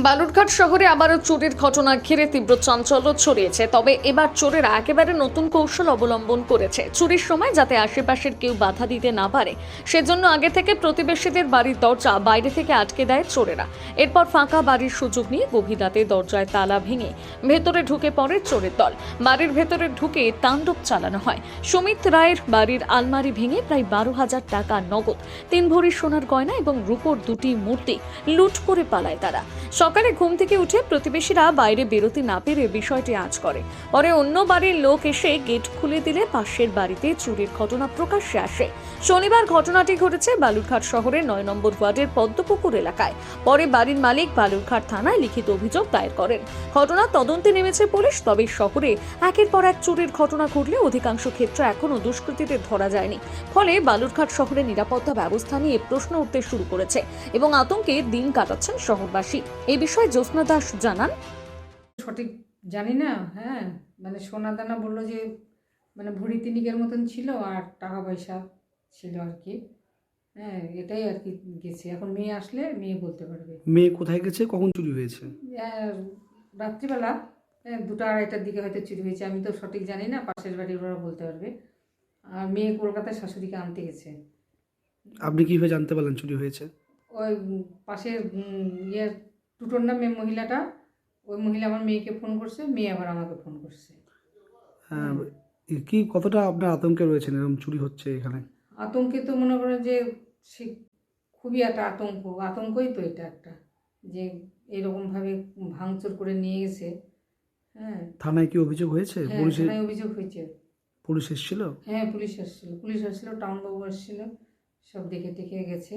বালুরঘাট শহরে আবারও চুরির ঘটনা ঘিরে তীব্র চাঞ্চল্য ছড়িয়েছে। তবে এবার চোরেরা একেবারে নতুন কৌশল অবলম্বন করেছে। চুরির সময় যাতে আশেপাশের কেউ বাধা দিতে না পারে সেজন্য আগে থেকে প্রতিবেশীদের বাড়ির দরজা বাইরে থেকে আটকে দেয় চোরেরা। এরপর ফাঁকা বাড়ির সুযোগ নিয়ে গভীর রাতে দরজায় তালা ভেঙে ভেতরে ঢুকে পড়ে চোরের দল। বাড়ির ভেতরে ঢুকে তাণ্ডব চালানো হয়। সুমিত রায়ের বাড়ির আলমারি ভেঙে প্রায় 12,000 টাকা নগদ, 3 ভরি সোনার গয়না এবং রূপোর 2টি মূর্তি লুট করে পালায় তারা। সকালে ঘুম থেকে উঠে প্রতিবেশীরা বাইরে বেরোতে না পেরে বিষয়টি আঁচ করে। পরে অন্য বাড়ির লোক এসে গেট খুলে দিলে পাশের বাড়িতে চুরির ঘটনা প্রকাশ্যে আসে। শনিবার ঘটনাটি ঘটেছে বালুরঘাট শহরের 9 নম্বর ওয়ার্ডের পদ্মপুকুর এলাকায়। পরে বাড়ির মালিক বালুরঘাট থানায় লিখিত অভিযোগ দায়ের করেন। ঘটনা তদন্তে নেমেছে পুলিশ। তবে শহরে একের পর এক চুরির ঘটনা ঘটলে অধিকাংশ ক্ষেত্রে এখনও দুষ্কৃতীদের ধরা যায়নি। ফলে বালুরঘাট শহরের নিরাপত্তা ব্যবস্থা নিয়ে প্রশ্ন উঠতে শুরু করেছে এবং আতঙ্কে দিন কাটাচ্ছেন শহরবাসী। এই বিষয়ে জ্যোৎস্না দাস জানান, সঠিক জানি না। মানে সোনা দানা বললো যে মানে ভরি তিনিকের মতন ছিল আর টাকা পয়সা ছিল আর কি। এটাই আর কি গেছে। এখন মেয়ে আসলে মেয়ে বলতে পারবে। মেয়ে কোথায় গেছে, কখন চুরি হয়েছে? রাত্রিবেলা 2টা-2:30টার দিকে হয়তো চুরি হয়েছে। আমি তো সঠিক জানি না, পাশের বাড়ির ওরা বলতে পারবে। আর মেয়ে কলকাতায় শাশুড়িকে আনতে গেছে। আপনি কিভাবে জানতে পারলেন চুরি হয়েছে? ওই পাশের টুটোর নামে মহিলাটা, ওই মহিলা আমার মেয়েকে ফোন করছে, মেয়ে আবার আমাকে ফোন করছে। হ্যাঁ, কি কতটা আপনার আতঙ্কে রয়েছেন এরকম চুরি হচ্ছে এখানে? আতঙ্কে তো মনে করেন যে সে খুবই একটা আতঙ্কই তো এটা একটা, যে এরকমভাবে ভাঙচুর করে নিয়ে গেছে। থানায় কি অভিযোগ হয়েছে? থানায় অভিযোগ হয়েছে। পুলিশ এসেছিল? পুলিশ আসছিল, টাউন বাবু আসছিল, সব দেখে টেকে গেছে।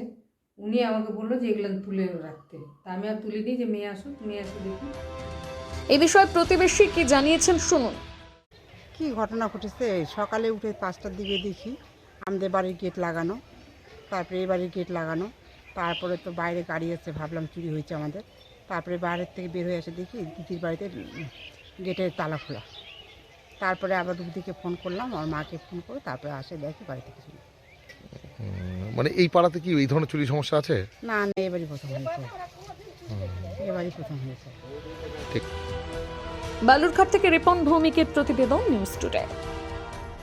উনি আমাকে বললো যে এগুলো তুলে রাখতে, তা আমি আর তুলিনি, যে মেয়ে আসুক, মেয়ে আসে দেখি। এই বিষয়ে প্রতিবেশী কি জানিয়েছেন শুনুন। কি ঘটনা ঘটেছে, সকালে উঠে 5টার দিকে দেখি আমাদের বাড়ির গেট লাগানো, তারপরে এই বাড়ির গেট লাগানো, তারপরে তো বাইরে গাড়ি আছে, ভাবলাম চুরি হয়েছে আমাদের। তারপরে বাইরের থেকে বের হয়ে এসে দেখি দিদির বাড়িতে গেটের তালা খোলা। তারপরে আবার দিদিকে ফোন করলাম, আমার মাকে ফোন করে তারপরে আসে দেখি বাড়িতে কিছু নেই। মানে এই পাড়াতে কি এই ধরনের চুরি সমস্যা আছে? না, এবারই প্রথম হয়েছে, এবারই প্রথম হয়েছে। বালুরঘাট থেকে রিপন ভৌমিকের প্রতিবেদন, নিউজ টুডে।